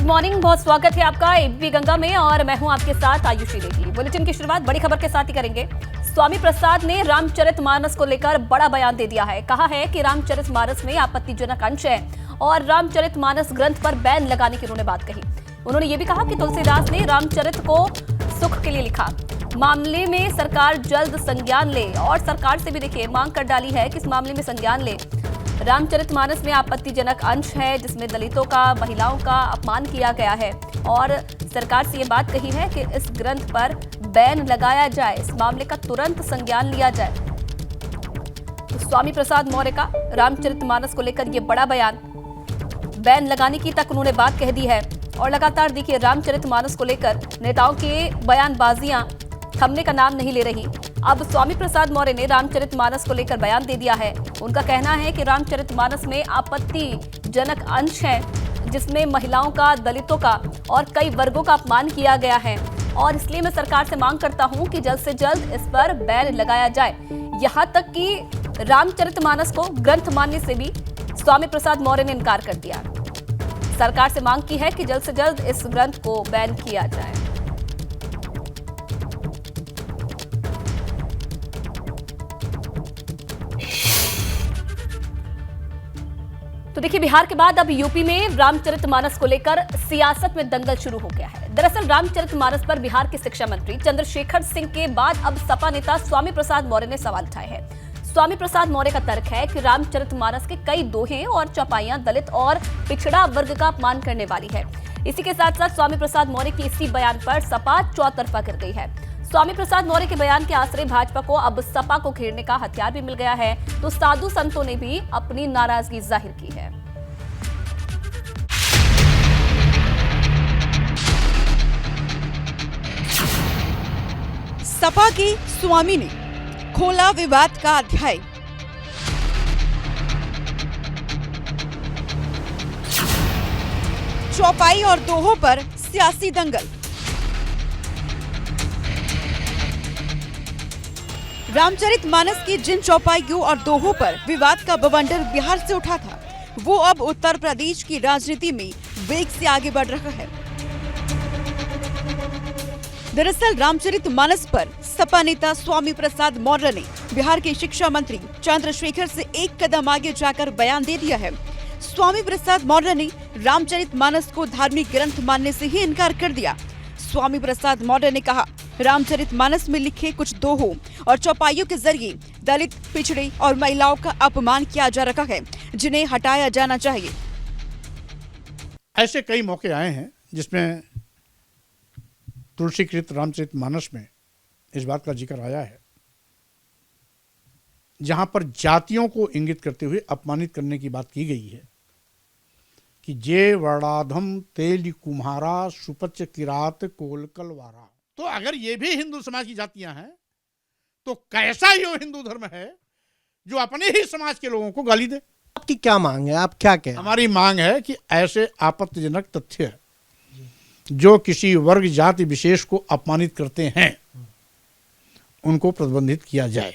Morning, बहुत स्वागत है आपका एबीपी गंगा में और मैं हूं आपके साथ आयुषी देवी। बुलेटिन की शुरुआत बड़ी खबर के साथ ही करेंगे। स्वामी प्रसाद ने रामचरितमानस को लेकर बड़ा बयान दे दिया है। कहा है कि रामचरितमानस में आपत्तिजनक अंश है और रामचरितमानस ग्रंथ पर बैन लगाने की उन्होंने बात कही। उन्होंने ये भी कहा कि तुलसीदास ने रामचरित को सुख के लिए लिखा। मामले में सरकार जल्द संज्ञान ले और सरकार से भी देखिए मांग कर डाली है कि इस मामले में संज्ञान ले। रामचरितमानस में आपत्तिजनक अंश है जिसमें दलितों का, महिलाओं का अपमान किया गया है और सरकार से ये बात कही है कि इस ग्रंथ पर बैन लगाया जाए, इस मामले का तुरंत संज्ञान लिया जाए। तो स्वामी प्रसाद मौर्य का रामचरितमानस को लेकर ये बड़ा बयान, बैन लगाने की तक उन्होंने बात कह दी है। और लगातार देखिए रामचरितमानस को लेकर नेताओं के बयानबाजियां थमने का नाम नहीं ले रही। अब स्वामी प्रसाद मौर्य ने रामचरितमानस को लेकर बयान दे दिया है। उनका कहना है कि रामचरितमानस में आपत्तिजनक अंश है जिसमें महिलाओं का, दलितों का और कई वर्गों का अपमान किया गया है और इसलिए मैं सरकार से मांग करता हूं कि जल्द से जल्द इस पर बैन लगाया जाए। यहां तक कि रामचरितमानस को ग्रंथ मानने से भी स्वामी प्रसाद मौर्य ने इनकार कर दिया। सरकार से मांग की है कि जल्द से जल्द इस ग्रंथ को बैन किया जाए। तो देखिए, बिहार के बाद अब यूपी में रामचरितमानस को लेकर सियासत में दंगल शुरू हो गया है। दरअसल रामचरितमानस पर बिहार के शिक्षा मंत्री चंद्रशेखर सिंह के बाद अब सपा नेता स्वामी प्रसाद मौर्य ने सवाल उठाए हैं। स्वामी प्रसाद मौर्य का तर्क है कि रामचरितमानस के कई दोहे और चौपाइयां दलित और पिछड़ा वर्ग का अपमान करने वाली है। इसी के साथ साथ स्वामी प्रसाद मौर्य की इसी बयान पर सपा चौतरफा कर गई है। स्वामी प्रसाद मौर्य के बयान के आसरे भाजपा को अब सपा को घेरने का हथियार भी मिल गया है, तो साधु संतों ने भी अपनी नाराजगी जाहिर की है। सपा के स्वामी ने खोला विवाद का अध्याय। चौपाई और दोहों पर सियासी दंगल। रामचरितमानस की जिन चौपाइयों और दोहों पर विवाद का बवंडर बिहार से उठा था, वो अब उत्तर प्रदेश की राजनीति में वेग से आगे बढ़ रहा है। दरअसल रामचरितमानस पर सपा नेता स्वामी प्रसाद मौर्य ने बिहार के शिक्षा मंत्री चंद्रशेखर से एक कदम आगे जाकर बयान दे दिया है। स्वामी प्रसाद मौर्य ने रामचरितमानस को धार्मिक ग्रंथ मानने से ही इनकार कर दिया। स्वामी प्रसाद मौर्य ने कहा, रामचरितमानस में लिखे कुछ दोहों और चौपाइयों के जरिए दलित, पिछड़े और महिलाओं का अपमान किया जा रहा है, जिन्हें हटाया जाना चाहिए। ऐसे कई मौके आए हैं जिसमें तुलसीकृत रामचरितमानस में इस बात का जिक्र आया है जहां पर जातियों को इंगित करते हुए अपमानित करने की बात की गई है कि जे वर्णाधम तेली कुम्हारा सुपच किरात कोलकलवारा। तो अगर ये भी हिंदू समाज की जातियां हैं तो कैसा यो हिंदू धर्म है जो अपने ही समाज के लोगों को गाली दे। आपकी क्या मांग है, आप क्या कहें? हमारी मांग है कि ऐसे आपत्तिजनक तथ्य जो किसी वर्ग जाति विशेष को अपमानित करते हैं उनको प्रतिबंधित किया जाए।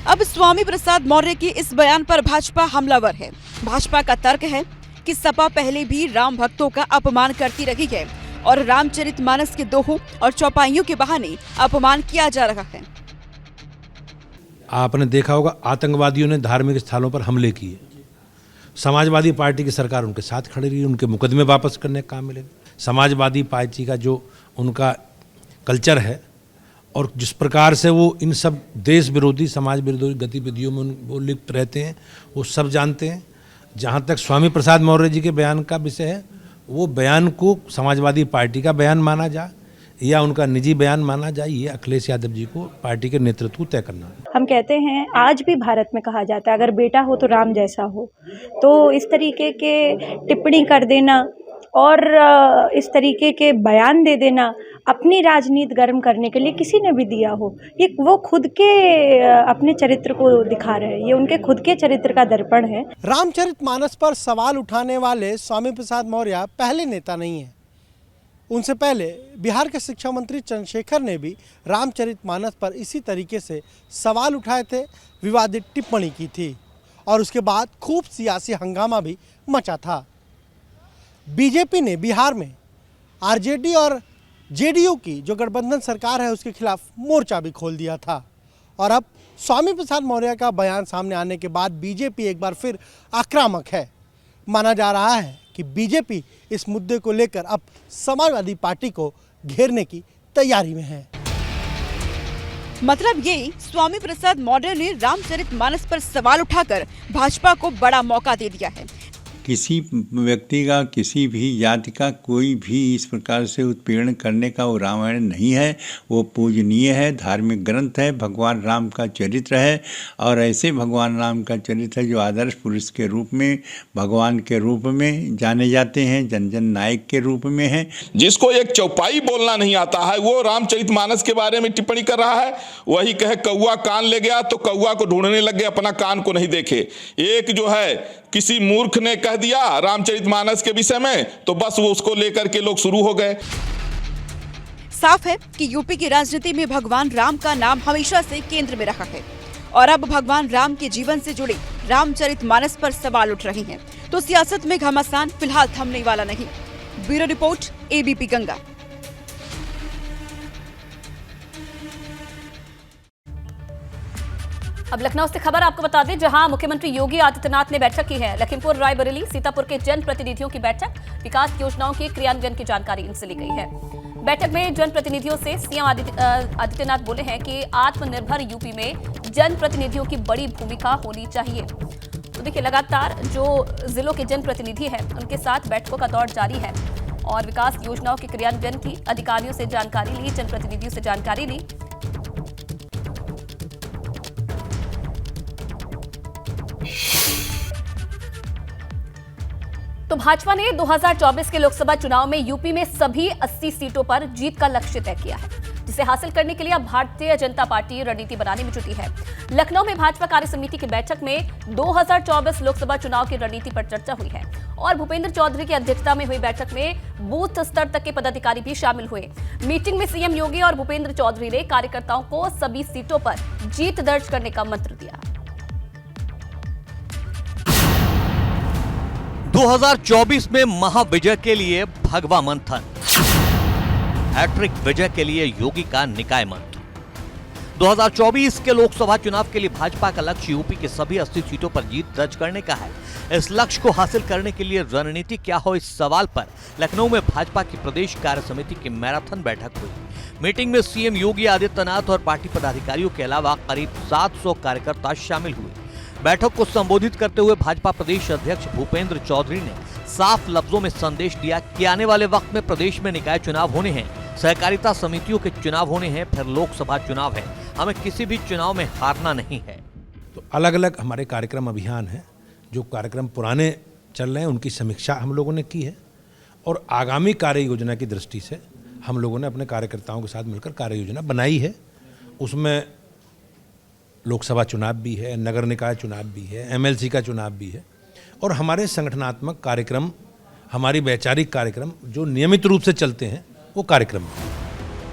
अब स्वामी प्रसाद मौर्य के इस बयान पर भाजपा हमलावर है। भाजपा का तर्क है कि सपा पहले भी राम भक्तों का अपमान करती रही है और रामचरितमानस के दोहों और चौपाइयों के बहाने अपमान किया जा रहा है। आपने देखा होगा आतंकवादियों ने धार्मिक स्थलों पर हमले किए, समाजवादी पार्टी की सरकार उनके साथ खड़ी रही, उनके मुकदमे वापस करने का काम मिलेगा। समाजवादी पार्टी का जो उनका कल्चर है और जिस प्रकार से वो इन सब देश विरोधी, समाज विरोधी गतिविधियों में वो लिप्त रहते हैं, वो सब जानते हैं। जहाँ तक स्वामी प्रसाद मौर्य जी के बयान का विषय है, वो बयान को समाजवादी पार्टी का बयान माना जाए या उनका निजी बयान माना जाए, ये अखिलेश यादव जी को पार्टी के नेतृत्व को तय करना है। हम कहते हैं, आज भी भारत में कहा जाता है, अगर बेटा हो तो राम जैसा हो। तो इस तरीके के टिप्पणी कर देना और इस तरीके के बयान दे देना अपनी राजनीति गर्म करने के लिए किसी ने भी दिया हो, ये वो खुद के अपने चरित्र को दिखा रहे हैं, ये उनके खुद के चरित्र का दर्पण है। रामचरितमानस पर सवाल उठाने वाले स्वामी प्रसाद मौर्य पहले नेता नहीं है। उनसे पहले बिहार के शिक्षा मंत्री चंद्रशेखर ने भी रामचरितमानस पर इसी तरीके से सवाल उठाए थे, विवादित टिप्पणी की थी और उसके बाद खूब सियासी हंगामा भी मचा था। बीजेपी ने बिहार में आरजेडी और जेडीयू की जो गठबंधन सरकार है उसके खिलाफ मोर्चा भी खोल दिया था। और अब स्वामी प्रसाद मौर्य का बयान सामने आने के बाद बीजेपी एक बार फिर आक्रामक है। माना जा रहा है कि बीजेपी इस मुद्दे को लेकर अब समाजवादी पार्टी को घेरने की तैयारी में है। मतलब ये स्वामी प्रसाद मौर्य ने रामचरितमानस पर सवाल उठाकर भाजपा को बड़ा मौका दे दिया है। किसी व्यक्ति का, किसी भी जाति का कोई भी इस प्रकार से उत्पीड़न करने का वो रामायण नहीं है। वो पूजनीय है, धार्मिक ग्रंथ है, भगवान राम का चरित्र है। और ऐसे भगवान राम का चरित्र है जो आदर्श पुरुष के रूप में, भगवान के रूप में जाने जाते हैं, जन जन नायक के रूप में है। जिसको एक चौपाई बोलना नहीं आता है वो रामचरितमानस के बारे में टिप्पणी कर रहा है। वही कहे कौआ कान ले गया तो कौआ को ढूंढने लग गए, अपना कान को नहीं देखे। एक जो है किसी मूर्ख ने कह दिया रामचरितमानस के विषय में तो बस वो उसको लेकर के लोग शुरू हो गए। साफ है कि यूपी की राजनीति में भगवान राम का नाम हमेशा से केंद्र में रहा है और अब भगवान राम के जीवन से जुड़े रामचरितमानस पर सवाल उठ रहे हैं तो सियासत में घमासान फिलहाल थमने वाला नहीं। Bureau report, ABP Ganga. अब लखनऊ से खबर आपको बता दें, जहां मुख्यमंत्री योगी आदित्यनाथ ने बैठक की है। लखीमपुर, रायबरेली, सीतापुर के जनप्रतिनिधियों की बैठक, विकास योजनाओं के क्रियान्वयन की जानकारी इनसे ली गई है। बैठक में जनप्रतिनिधियों से सीएम आदित्यनाथ बोले हैं कि आत्मनिर्भर यूपी में जनप्रतिनिधियों की बड़ी भूमिका होनी चाहिए। तो देखिए, लगातार जो जिलों के जनप्रतिनिधि हैं उनके साथ बैठकों का दौर जारी है और विकास योजनाओं के क्रियान्वयन की अधिकारियों से जानकारी ली, जनप्रतिनिधियों से जानकारी ली। तो भाजपा ने 2024 के लोकसभा चुनाव में यूपी में सभी 80 सीटों पर जीत का लक्ष्य तय किया है, जिसे हासिल करने के लिए अब भारतीय जनता पार्टी रणनीति बनाने में जुटी है। लखनऊ में भाजपा कार्य समिति की बैठक में 2024 लोकसभा चुनाव की रणनीति पर चर्चा हुई है और भूपेंद्र चौधरी की अध्यक्षता में हुई बैठक में बूथ स्तर तक के पदाधिकारी भी शामिल हुए। मीटिंग में सीएम योगी और भूपेंद्र चौधरी ने कार्यकर्ताओं को सभी सीटों पर जीत दर्ज करने का मंत्र दिया। 2024 में महाविजय के लिए भगवा मंथन, हैट्रिक विजय के लिए योगी का निकाय मंत्र। 2024 के लोकसभा चुनाव के लिए भाजपा का लक्ष्य यूपी के सभी 80 सीटों पर जीत दर्ज करने का है। इस लक्ष्य को हासिल करने के लिए रणनीति क्या हो, इस सवाल पर लखनऊ में भाजपा की प्रदेश कार्य समिति की मैराथन बैठक हुई। मीटिंग में सीएम योगी आदित्यनाथ और पार्टी पदाधिकारियों के अलावा करीब 700 कार्यकर्ता शामिल हुए। बैठक को संबोधित करते हुए भाजपा प्रदेश अध्यक्ष भूपेंद्र चौधरी ने साफ लफ्जों में संदेश दिया कि आने वाले वक्त में प्रदेश में निकाय चुनाव होने हैं, सहकारिता समितियों के चुनाव होने हैं, फिर लोकसभा चुनाव है। हमें किसी भी चुनाव में हारना नहीं है। तो अलग अलग हमारे कार्यक्रम अभियान हैं, जो कार्यक्रम पुराने चल रहे हैं उनकी समीक्षा हम लोगों ने की है और आगामी कार्य योजना की दृष्टि से हम लोगों ने अपने कार्यकर्ताओं के साथ मिलकर कार्य योजना बनाई है। उसमें लोकसभा चुनाव भी है, नगर निकाय चुनाव भी है, एमएलसी का चुनाव भी है और हमारे संगठनात्मक कार्यक्रम, हमारी वैचारिक कार्यक्रम जो नियमित रूप से चलते हैं वो कार्यक्रम है।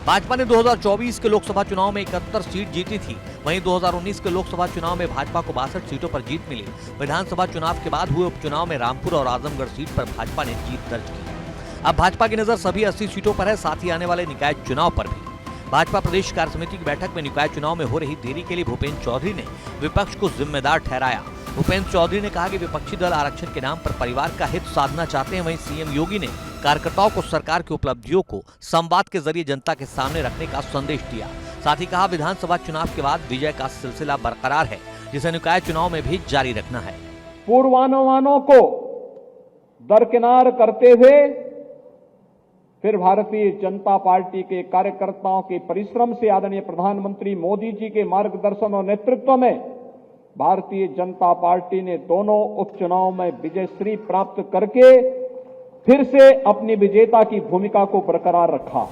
भाजपा ने 2024 के लोकसभा चुनाव में 71 सीट जीती थी। वहीं 2019 के लोकसभा चुनाव में भाजपा को 62 सीटों पर जीत मिली। विधानसभा चुनाव के बाद हुए उपचुनाव में रामपुर और आजमगढ़ सीट पर भाजपा ने जीत दर्ज की। अब भाजपा की नजर सभी 80 सीटों पर है, साथ ही आने वाले निकाय चुनाव पर भी। भाजपा प्रदेश कार्य समिति की बैठक में निकाय चुनाव में हो रही देरी के लिए भूपेंद्र चौधरी ने विपक्ष को जिम्मेदार ठहराया। भूपेंद्र चौधरी ने कहा कि विपक्षी दल आरक्षण के नाम पर परिवार का हित साधना चाहते हैं। वहीं सीएम योगी ने कार्यकर्ताओं को सरकार की उपलब्धियों को संवाद के जरिए जनता के सामने रखने का संदेश दिया। साथ ही कहा विधानसभा चुनाव के बाद विजय का सिलसिला बरकरार है, जिसे निकाय चुनाव में भी जारी रखना है। पूर्वानुमानों को दरकिनार करते हुए फिर भारतीय जनता पार्टी के कार्यकर्ताओं के परिश्रम से आदरणीय प्रधानमंत्री मोदी जी के मार्गदर्शन और नेतृत्व में भारतीय जनता पार्टी ने दोनों उपचुनाव में विजयश्री प्राप्त करके फिर से अपनी विजेता की भूमिका को बरकरार रखा।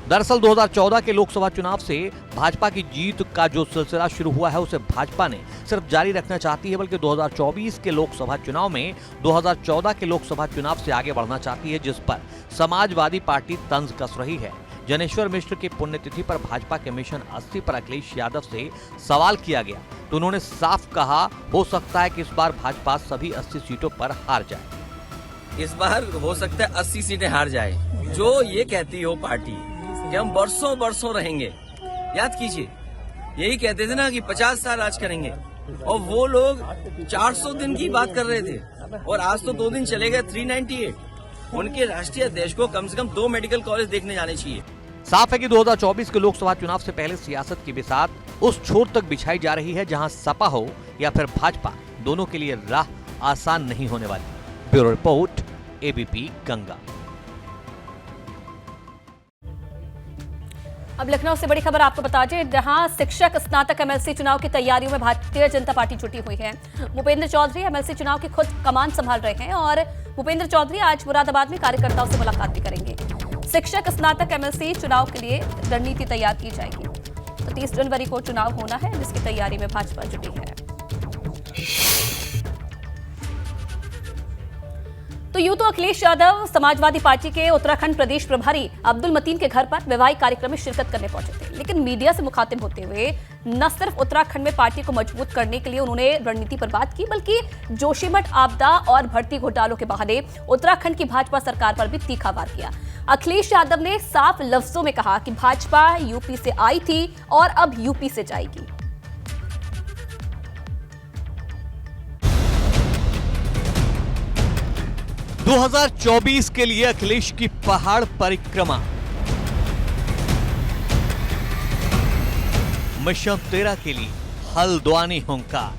दरअसल 2014 के लोकसभा चुनाव से भाजपा की जीत का जो सिलसिला शुरू हुआ है उसे भाजपा ने सिर्फ जारी रखना चाहती है, बल्कि 2024 के लोकसभा चुनाव में 2014 के लोकसभा चुनाव से आगे बढ़ना चाहती है, जिस पर समाजवादी पार्टी तंज कस रही है। जनेश्वर मिश्र की पुण्यतिथि पर भाजपा के मिशन 80 पर अखिलेश यादव से सवाल किया गया तो उन्होंने साफ कहा, हो सकता है कि इस बार भाजपा सभी 80 सीटों पर हार जाए। इस बार हो सकता है 80 सीटें हार जाए। जो ये कहती हो पार्टी कि हम बरसों बरसों रहेंगे, याद कीजिए यही कहते थे ना कि 50 साल राज करेंगे, और वो लोग 400 दिन की बात कर रहे थे और आज तो 2 दिन चले गए 398। उनके राष्ट्रीय अध्यक्ष को कम से कम 2 मेडिकल कॉलेज देखने जाने चाहिए। साफ है कि 2024 के लोकसभा चुनाव से पहले सियासत की बिसात उस छोर तक बिछाई जा रही है जहां सपा हो या फिर भाजपा, दोनों के लिए राह आसान नहीं होने वाली। Bureau report, ABP Ganga. अब लखनऊ से बड़ी खबर आपको बता दें, जहां शिक्षक स्नातक एमएलसी चुनाव की तैयारियों में भारतीय जनता पार्टी जुटी हुई है। भूपेंद्र चौधरी एमएलसी चुनाव की खुद कमान संभाल रहे हैं और भूपेंद्र चौधरी आज मुरादाबाद में कार्यकर्ताओं से मुलाकात भी करेंगे। शिक्षक स्नातक एमएलसी चुनाव के लिए रणनीति तैयार की जाएगी। तो 30 जनवरी को चुनाव होना है, जिसकी तैयारी में भाजपा जुटी है। तो यूं तो अखिलेश यादव समाजवादी पार्टी के उत्तराखंड प्रदेश प्रभारी अब्दुल मतीन के घर पर वैवाहिक कार्यक्रम में शिरकत करने पहुंचे थे, लेकिन मीडिया से मुखातिब होते हुए न सिर्फ उत्तराखंड में पार्टी को मजबूत करने के लिए उन्होंने रणनीति पर बात की, बल्कि जोशीमठ आपदा और भर्ती घोटालों के बहाने उत्तराखंड की भाजपा सरकार पर भी तीखा वार किया। अखिलेश यादव ने साफ लफ्जों में कहा कि भाजपा यूपी से आई थी और अब यूपी से जाएगी। दो 2024 के लिए अखिलेश की पहाड़ परिक्रमा। मिशन 13 के लिए हल्द्वानी हुंकार।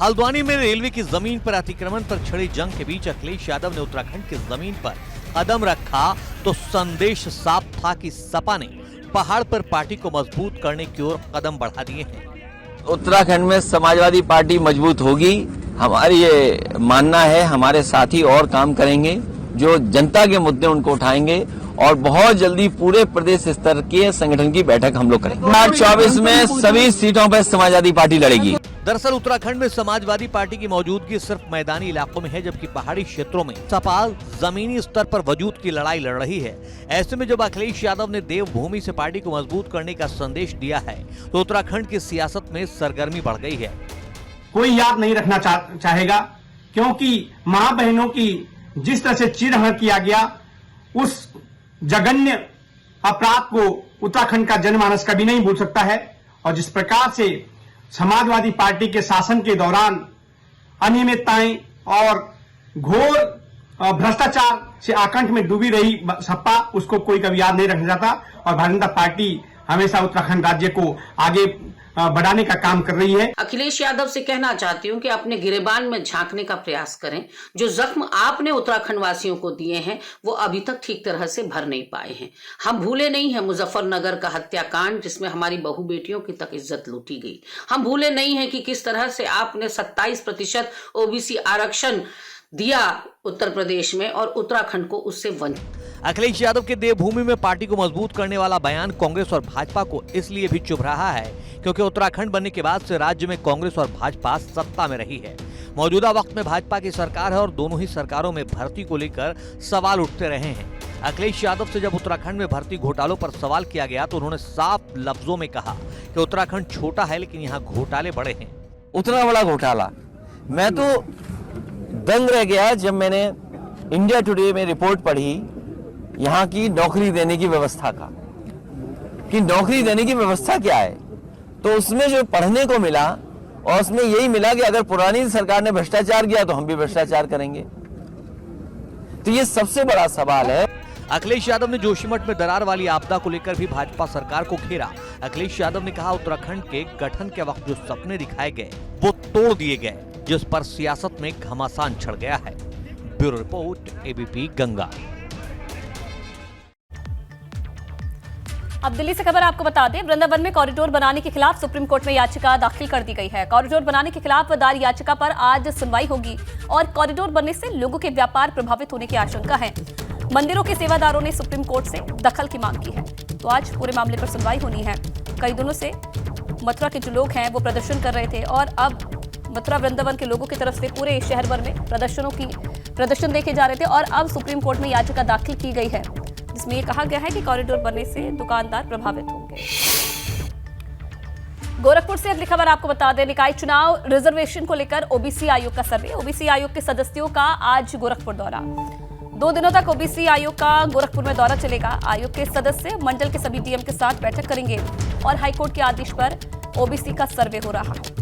हल्द्वानी में रेलवे की जमीन पर अतिक्रमण पर छिड़ी जंग के बीच अखिलेश यादव ने उत्तराखंड की जमीन पर कदम रखा तो संदेश साफ था कि सपा ने पहाड़ पर पार्टी को मजबूत करने की ओर कदम बढ़ा दिए हैं। उत्तराखंड में समाजवादी पार्टी मजबूत होगी, हमारी ये मानना है। हमारे साथी और काम करेंगे, जो जनता के मुद्दे उनको उठाएंगे और बहुत जल्दी पूरे प्रदेश स्तर के संगठन की बैठक हम लोग करेंगे। 2024 में सभी सीटों पर समाजवादी पार्टी लड़ेगी। दरअसल उत्तराखंड में समाजवादी पार्टी की मौजूदगी सिर्फ मैदानी इलाकों में है, जबकि पहाड़ी क्षेत्रों में सपा जमीनी स्तर पर वजूद की लड़ाई लड़ रही है। ऐसे में जब अखिलेश यादव ने देवभूमि से पार्टी को मजबूत करने का संदेश दिया है, तो उत्तराखंड की सियासत में सरगर्मी बढ़ गई है। कोई याद नहीं रखना चाहेगा, क्योंकि मां बहनों की जिस तरह से चिरहरण किया गया, उस जघन्य अपराध को उत्तराखंड का जनमानस कभी नहीं भूल सकता है। और जिस प्रकार से समाजवादी पार्टी के शासन के दौरान अनियमितताएं और घोर भ्रष्टाचार से आकंठ में डूबी रही सपा, उसको कोई कभी याद नहीं रखना चाहता। और भारतीय जनता पार्टी हमेशा उत्तराखंड राज्य को आगे बढ़ाने का काम कर रही है। अखिलेश यादव से कहना चाहती हूं कि अपने गिरेबान में झांकने का प्रयास करें। जो जख्म आपने उत्तराखंड वासियों को दिए हैं, वो अभी तक ठीक तरह से भर नहीं पाए हैं। हम भूले नहीं हैं मुजफ्फरनगर का हत्याकांड, जिसमें हमारी बहू बेटियों की तक इज्जत लूटी गई। हम भूले नहीं हैं कि किस तरह से आपने 27% ओबीसी आरक्षण दिया उत्तर प्रदेश में और उत्तराखंड को उससे वंचित। अखिलेश यादव के देवभूमि में पार्टी को मजबूत करने वाला बयान कांग्रेस और भाजपा को इसलिए भी चुभ रहा है क्योंकि उत्तराखंड बनने के बाद से राज्य में कांग्रेस और भाजपा सत्ता में रही है। मौजूदा वक्त में भाजपा की सरकार है और दोनों ही सरकारों में भर्ती को लेकर सवाल उठते रहे हैं। अखिलेश यादव से जब उत्तराखंड में भर्ती घोटालों पर सवाल किया गया तो उन्होंने साफ लफ्जों में कहा कि उत्तराखंड छोटा है, लेकिन यहाँ घोटाले बड़े हैं। उतना बड़ा घोटाला, मैं तो दंग रह गया जब मैंने इंडिया टुडे में रिपोर्ट पढ़ी यहाँ की नौकरी देने की व्यवस्था का, कि नौकरी देने की व्यवस्था क्या है। तो उसमें जो पढ़ने को मिला, और उसमें यही मिला कि अगर पुरानी सरकार ने भ्रष्टाचार किया तो हम भी भ्रष्टाचार करेंगे। तो ये सबसे बड़ा सवाल है। अखिलेश यादव ने जोशीमठ में दरार वाली आपदा को लेकर भी भाजपा सरकार को घेरा। अखिलेश यादव ने कहा, उत्तराखंड के गठन के वक्त जो सपने दिखाए गए वो तोड़ दिए गए, जिस पर सियासत में घमासान छड़ गया है। Bureau report, ABP Ganga. अब दिल्ली से खबर आपको बता दें, वृंदावन में कॉरिडोर बनाने के खिलाफ सुप्रीम कोर्ट में याचिका दाखिल कर दी गई है। कॉरिडोर बनाने के खिलाफ दायर याचिका पर आज सुनवाई होगी और कॉरिडोर बनने से लोगों के व्यापार प्रभावित होने की आशंका है। मंदिरों के सेवादारों ने सुप्रीम कोर्ट से दखल की मांग की है, तो आज पूरे मामले पर सुनवाई होनी है। कई दिनों से मथुरा के जो लोग हैं वो प्रदर्शन कर रहे थे और अब मथुरा वृंदावन के लोगों की तरफ से पूरे शहर भर में प्रदर्शन देखे जा रहे थे और अब सुप्रीम कोर्ट में याचिका दाखिल की गई है, जिसमें यह कहा गया है कि कॉरिडोर बनने से दुकानदार प्रभावित होंगे। गोरखपुर से अगली खबर आपको बता दें, निकाय चुनाव रिजर्वेशन को लेकर ओबीसी आयोग का सर्वे। ओबीसी आयोग के सदस्यों का आज गोरखपुर दौरा। 2 दिनों तक ओबीसी आयोग का गोरखपुर में दौरा चलेगा। आयोग के सदस्य मंडल के सभी डीएम के साथ बैठक करेंगे और हाईकोर्ट के आदेश पर ओबीसी का सर्वे हो रहा है।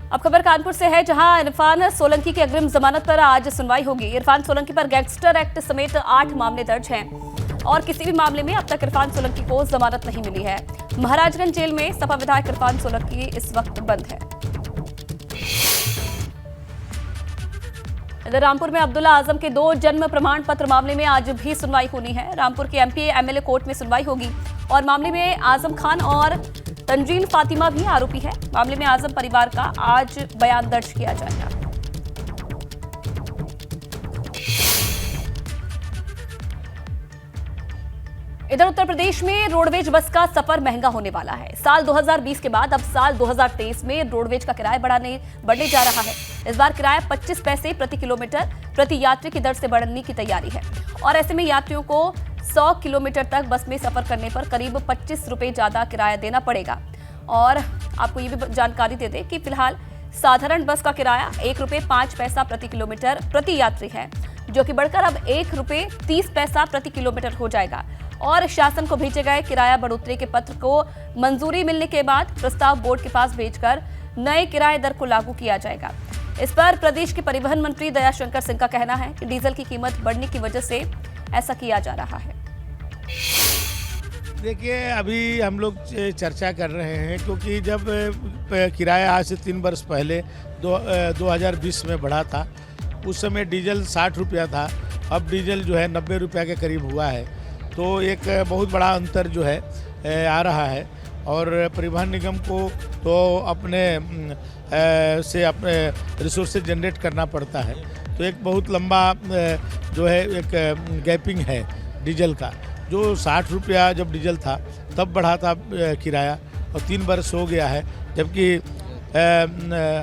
अब खबर कानपुर से है, जहां इरफान सोलंकी की अग्रिम जमानत पर आज सुनवाई होगी। इरफान सोलंकी पर गैंगस्टर एक्ट समेत 8 मामले दर्ज हैं और किसी भी मामले में अब तक इरफान सोलंकी को जमानत नहीं मिली है। महाराजगंज जेल में सपा विधायक इरफान सोलंकी इस वक्त बंद है। इधर रामपुर में अब्दुल्ला आजम के 2 जन्म प्रमाण पत्र मामले में आज भी सुनवाई होनी है। रामपुर के एमपी एमएलए कोर्ट में सुनवाई होगी और मामले में आजम खान और तंजीन फातिमा भी आरोपी है। मामले में आजम परिवार का आज बयान दर्ज किया जाएगा। इधर उत्तर प्रदेश में रोडवेज बस का सफर महंगा होने वाला है। साल 2020 के बाद अब साल 2023 में रोडवेज का किराया बढ़ने जा रहा है। इस बार किराया 25 पैसे प्रति किलोमीटर प्रति यात्री की दर से बढ़ने की तैयारी है और ऐसे में यात्रियों को 100 किलोमीटर तक बस में सफर करने पर करीब 25 रुपए ज्यादा किराया देना पड़ेगा। और आपको ये भी जानकारी दे दें कि फिलहाल साधारण बस का किराया 1 रुपये 5 पैसा प्रति किलोमीटर प्रति यात्री है, जो कि बढ़कर अब 1 रुपये 30 पैसा प्रति किलोमीटर हो जाएगा। और शासन को भेजे गए किराया बढ़ोतरी के पत्र को मंजूरी मिलने के बाद प्रस्ताव बोर्ड के पास भेजकर नए किराए दर को लागू किया जाएगा। इस पर प्रदेश के परिवहन मंत्री दयाशंकर सिंह का कहना है कि डीजल की कीमत बढ़ने की वजह से ऐसा किया जा रहा है। देखिए, अभी हम लोग चर्चा कर रहे हैं क्योंकि जब किराया आज से 3 वर्ष पहले 2020 में बढ़ा था, उस समय डीजल 60 रुपया था। अब डीजल जो है 90 रुपया के करीब हुआ है, तो एक बहुत बड़ा अंतर जो है आ रहा है। और परिवहन निगम को तो अपने रिसोर्सेज जनरेट करना पड़ता है, तो एक बहुत लंबा जो है एक गैपिंग है डीजल का। जो 60 रुपया जब डीजल था तब बढ़ा था किराया और 3 वर्ष हो गया है, जबकि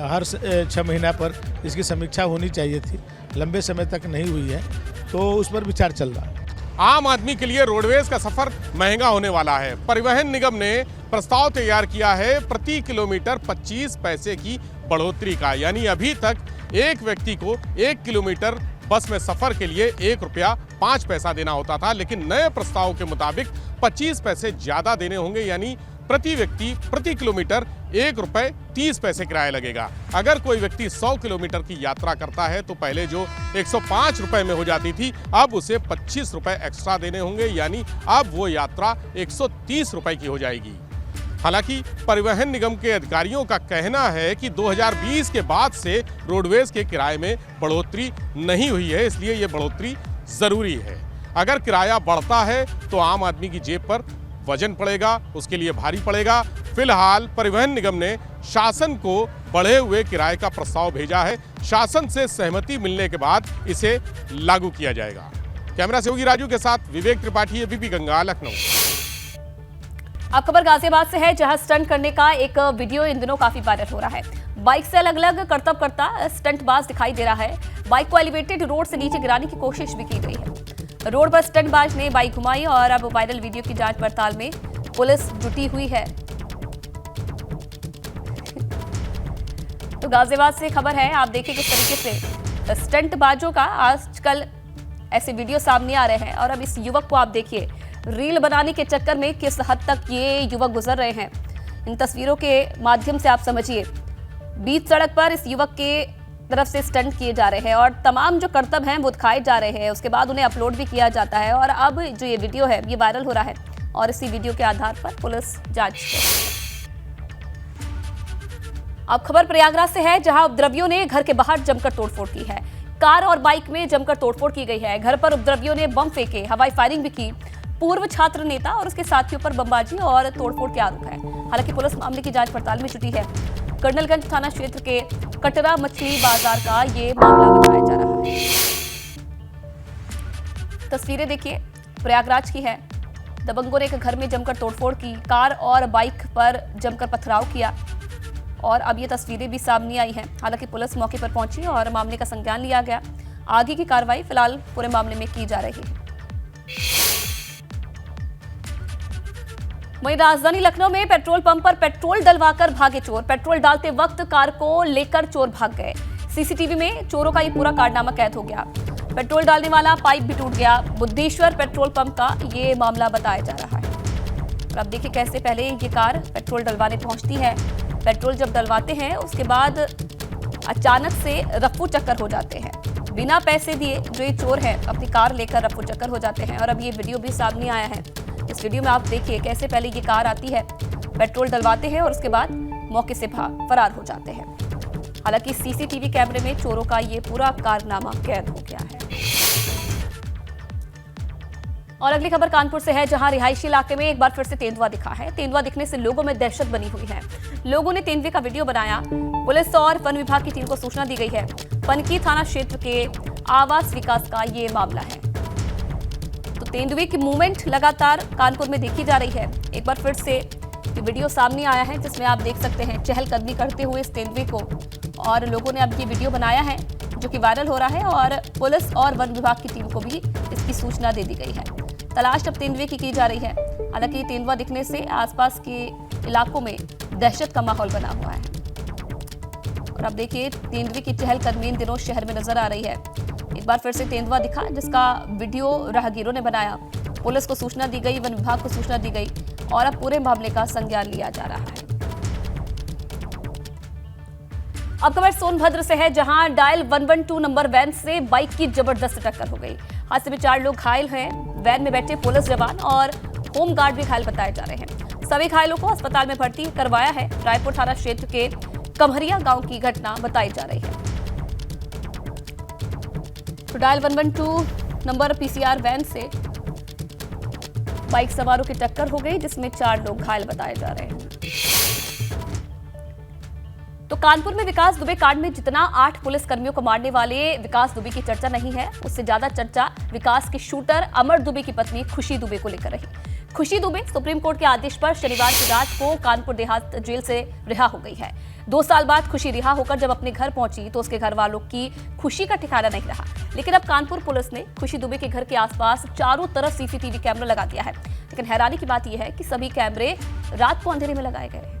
हर 6 महीना पर इसकी समीक्षा होनी चाहिए थी, लंबे समय तक नहीं हुई है, तो उस पर विचार चल रहा है। आम आदमी के लिए रोडवेज का सफर महंगा होने वाला है। परिवहन निगम ने प्रस्ताव तैयार किया है प्रति किलोमीटर 25 पैसे की बढ़ोतरी का, यानी अभी तक एक व्यक्ति को 1 किलोमीटर बस में सफर के लिए 1 रुपया 5 पैसा देना होता था, लेकिन नए प्रस्ताव के मुताबिक 25 पैसे ज्यादा देने होंगे, यानी प्रति व्यक्ति प्रति किलोमीटर 1 रुपये 30 पैसे किराया लगेगा। अगर कोई व्यक्ति 100 किलोमीटर की यात्रा करता है तो पहले जो 105 रुपये में हो जाती थी, अब उसे 25 रुपये एक्स्ट्रा देने होंगे, यानी अब वो यात्रा 130 रुपये की हो जाएगी। हालांकि परिवहन निगम के अधिकारियों का कहना है कि 2020 के बाद से रोडवेज के किराए में बढ़ोतरी नहीं हुई है, इसलिए ये बढ़ोतरी जरूरी है। अगर किराया बढ़ता है तो आम आदमी की जेब पर वजन पड़ेगा, उसके लिए भारी पड़ेगा। फिलहाल परिवहन निगम ने शासन को बढ़े हुए किराए का प्रस्ताव भेजा है। शासन से सहमति मिलने के बाद इसे लागू किया जाएगा। कैमरा सहयोगी राजू के साथ विवेक त्रिपाठी, एबीपी गंगा, लखनऊ। अब खबर गाजियाबाद से है, जहां स्टंट करने का एक वीडियो इन दिनों काफी वायरल हो रहा है। बाइक से अलग अलग करतब करता स्टंटबाज दिखाई दे रहा है। बाइक को एलिवेटेड रोड से नीचे गिराने की कोशिश भी की गई है। रोड पर स्टंटबाज ने बाइक घुमाई और अब वायरल वीडियो की जांच पड़ताल में पुलिस जुटी हुई है। तो गाजियाबाद से खबर है, आप देखिए किस तरीके से स्टंटबाजों का आजकल ऐसे वीडियो सामने आ रहे हैं। और अब इस युवक को आप देखिए, रील बनाने के चक्कर में किस हद तक ये युवक गुजर रहे हैं। इन तस्वीरों के माध्यम से आप समझिए, बीच सड़क पर इस युवक के तरफ से स्टंट किए जा रहे हैं और तमाम जो करतब हैं वो दिखाए जा रहे हैं। उसके बाद उन्हें अपलोड भी किया जाता है और अब जो ये वीडियो है ये वायरल हो रहा है और इसी वीडियो के आधार पर पुलिस जांच कर रही है। अब खबर प्रयागराज से है, जहां उपद्रवियों ने घर के बाहर जमकर तोड़फोड़ की है। कार और बाइक में जमकर तोड़फोड़ की गई है। घर पर उपद्रवियों ने बम फेंके, हवाई फायरिंग भी की। पूर्व छात्र नेता और उसके साथियों पर बमबाजी और तोड़फोड़ के आरोप है। हालांकि पुलिस मामले की जांच पड़ताल में जुटी है। कर्नलगंज थाना क्षेत्र के कटरा मछली बाजार का ये मामला बताया जा रहा है। तस्वीरें देखिए, प्रयागराज की है। दबंगों ने एक घर में जमकर तोड़फोड़ की, कार और बाइक पर जमकर पथराव किया और अब ये तस्वीरें भी सामने आई हैं। हालांकि पुलिस मौके पर पहुंची और मामले का संज्ञान लिया गया। आगे की कार्रवाई फिलहाल पूरे मामले में की जा रही है। वहीं राजधानी लखनऊ में पेट्रोल पंप पर पेट्रोल डलवाकर भागे चोर। पेट्रोल डालते वक्त कार को लेकर चोर भाग गए। सीसीटीवी में चोरों का ये पूरा कारनामा कैद हो गया। पेट्रोल डालने वाला पाइप भी टूट गया। बुद्धेश्वर पेट्रोल पंप का ये मामला बताया जा रहा है। और अब देखिए कैसे पहले ये कार पेट्रोल डलवाने पहुंचती है। पेट्रोल जब डलवाते हैं उसके बाद अचानक से रफू चक्कर हो जाते हैं। बिना पैसे दिए जो ये चोर है अपनी कार लेकर रफू चक्कर हो जाते हैं। और अब ये वीडियो भी सामने आया है। इस वीडियो में आप देखिए कैसे पहले ये कार आती है, पेट्रोल डलवाते हैं और उसके बाद मौके से फरार हो जाते हैं। हालांकि सीसीटीवी कैमरे में चोरों का ये पूरा कारनामा कैद हो गया है। और अगली खबर कानपुर से है, जहां रिहायशी इलाके में एक बार फिर से तेंदुआ दिखा है। तेंदुआ दिखने से लोगों में दहशत बनी हुई है। लोगों ने तेंदुए का वीडियो बनाया। पुलिस और वन विभाग की टीम को सूचना दी गई है। पनकी थाना क्षेत्र के आवास विकास का ये मामला है। तो तेंदुए की मूवमेंट लगातार कानपुर में देखी जा रही है। एक बार फिर से ये वीडियो सामने आया है जिसमें आप देख सकते हैं चहलकदमी करते हुए इस तेंदुए को। और लोगों ने अब ये वीडियो बनाया है जो कि वायरल हो रहा है और पुलिस और वन विभाग की टीम को भी इसकी सूचना दे दी गई है। तलाश अब तेंदुए की जा रही है। हालांकि तेंदुआ दिखने से आसपास के इलाकों में दहशत का माहौल बना हुआ है। और अब देखिए तेंदुए की चहलकदमी इन दिनों शहर में नजर आ रही है। एक बार फिर से तेंदुआ दिखा जिसका वीडियो राहगीरों ने बनाया। पुलिस को सूचना दी गई, वन विभाग को सूचना दी गई और अब पूरे मामले का संज्ञान लिया जा रहा है। अब खबर सोनभद्र से है, जहां डायल 112 नंबर वैन से बाइक की जबरदस्त टक्कर हो गई। हादसे में 4 लोग घायल हैं। वैन में बैठे पुलिस जवान और होमगार्ड भी घायल बताए जा रहे हैं। सभी घायलों को अस्पताल में भर्ती करवाया है। रायपुर थाना क्षेत्र के कमहरिया गांव की घटना बताई जा रही है। तो डायल 112 नंबर पीसीआर वैन से बाइक सवारों की टक्कर हो गई जिसमें 4 लोग घायल बताए जा रहे हैं। तो कानपुर में विकास दुबे कांड में जितना 8 पुलिस कर्मियों को मारने वाले विकास दुबे की चर्चा नहीं है, उससे ज्यादा चर्चा विकास के शूटर अमर दुबे की पत्नी खुशी दुबे को लेकर रही। खुशी दुबे सुप्रीम कोर्ट के आदेश पर शनिवार की रात को कानपुर देहात जेल से रिहा हो गई है। 2 साल बाद खुशी रिहा होकर जब अपने घर पहुंची तो उसके घर वालों की खुशी का ठिकाना नहीं रहा। लेकिन अब कानपुर पुलिस ने खुशी दुबे के घर के आसपास चारों तरफ सीसीटीवी कैमरा लगा दिया है। लेकिन हैरानी की बात यह है कि सभी कैमरे रात को अंधेरे में लगाए गए हैं।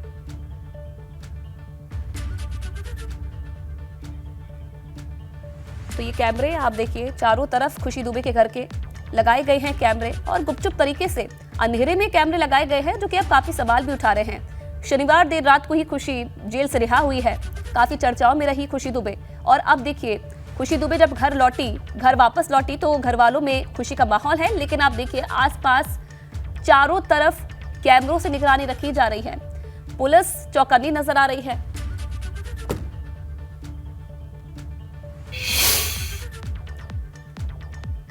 तो ये कैमरे आप देखिए चारों तरफ खुशी दुबे के घर के लगाए गए हैं कैमरे और गुपचुप तरीके से अंधेरे में कैमरे लगाए गए हैं, जो कि अब काफी सवाल भी उठा रहे हैं। शनिवार देर रात को ही खुशी जेल से रिहा हुई है। काफी चर्चाओं में रही खुशी दुबे और अब देखिए खुशी दुबे जब घर वापस लौटी तो घर वालों में खुशी का माहौल है। लेकिन आप देखिए आसपास चारों तरफ कैमरों से निगरानी रखी जा रही है। पुलिस चौकन्नी नजर आ रही है।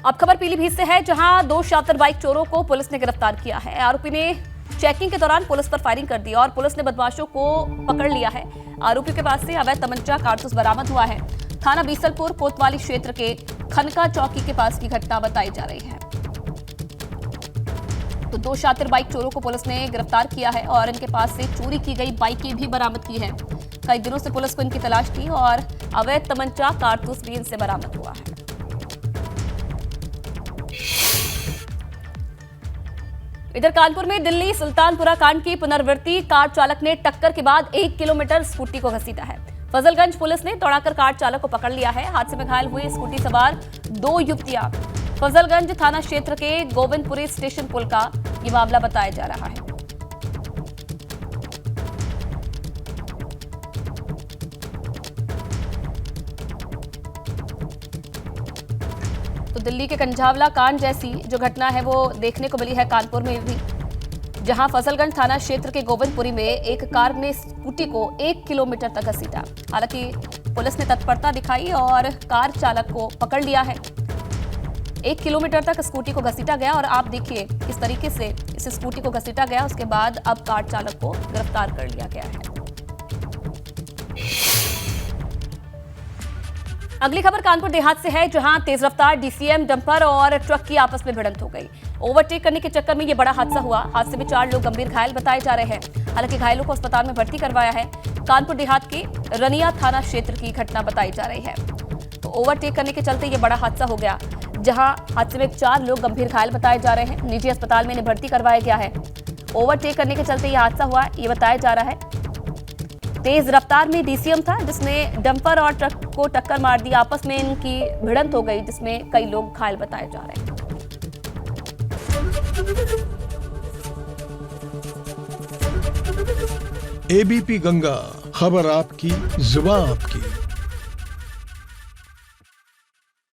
अब खबर पीलीभीत से है, जहां 2 शातिर बाइक चोरों को पुलिस ने गिरफ्तार किया है। आरोपी ने चेकिंग के दौरान पुलिस पर फायरिंग कर दी और पुलिस ने बदमाशों को पकड़ लिया है। आरोपियों के पास से अवैध तमंचा कारतूस बरामद हुआ है। थाना बीसलपुर कोतवाली क्षेत्र के खनका चौकी के पास की घटना बताई जा रही है। तो 2 शातिर बाइक चोरों को पुलिस ने गिरफ्तार किया है और इनके पास से चोरी की गई बाइकें भी बरामद की है। कई दिनों से पुलिस को इनकी तलाश थी और अवैध तमंचा कारतूस भी इनसे बरामद हुआ है। इधर कानपुर में दिल्ली सुल्तानपुरा कांड की पुनरावृत्ति, कार चालक ने टक्कर के बाद 1 किलोमीटर स्कूटी को घसीटा है। फजलगंज पुलिस ने दौड़ाकर कार चालक को पकड़ लिया है। हादसे में घायल हुई स्कूटी सवार 2 युवतियां। फजलगंज थाना क्षेत्र के गोविंदपुरी स्टेशन पुल का ये मामला बताया जा रहा है। तो दिल्ली के कंझावला कांड जैसी जो घटना है वो देखने को मिली है कानपुर में भी, जहां फजलगंज थाना क्षेत्र के गोविंदपुरी में एक कार ने स्कूटी को 1 किलोमीटर तक घसीटा। हालांकि पुलिस ने तत्परता दिखाई और कार चालक को पकड़ लिया है। 1 किलोमीटर तक स्कूटी को घसीटा गया और आप देखिए किस तरीके से इस स्कूटी को घसीटा गया। उसके बाद अब कार चालक को गिरफ्तार कर लिया गया है। अगली खबर कानपुर देहात से है, जहां तेज रफ्तार डीसीएम डंपर और ट्रक की आपस में भिड़ंत हो गई। ओवरटेक करने के चक्कर में यह बड़ा हादसा हुआ। हादसे में 4 लोग गंभीर घायल बताए जा रहे हैं। हालांकि घायलों को अस्पताल में भर्ती करवाया है। कानपुर देहात के रनिया थाना क्षेत्र की घटना बताई जा रही है। तो ओवरटेक करने के चलते यह बड़ा हादसा हो गया, जहां हादसे में 4 लोग गंभीर घायल बताए जा रहे हैं। निजी अस्पताल में इन्हें भर्ती करवाया गया है। ओवरटेक करने के चलते यह हादसा हुआ, ये बताया जा रहा है। तेज रफ्तार में डीसीएम था जिसने डंपर और ट्रक को टक्कर मार दी। आपस में इनकी भिड़ंत हो गई जिसमें कई लोग घायल बताए जा रहे हैं। एबीपी गंगा, खबर आपकी, जुबान आपकी।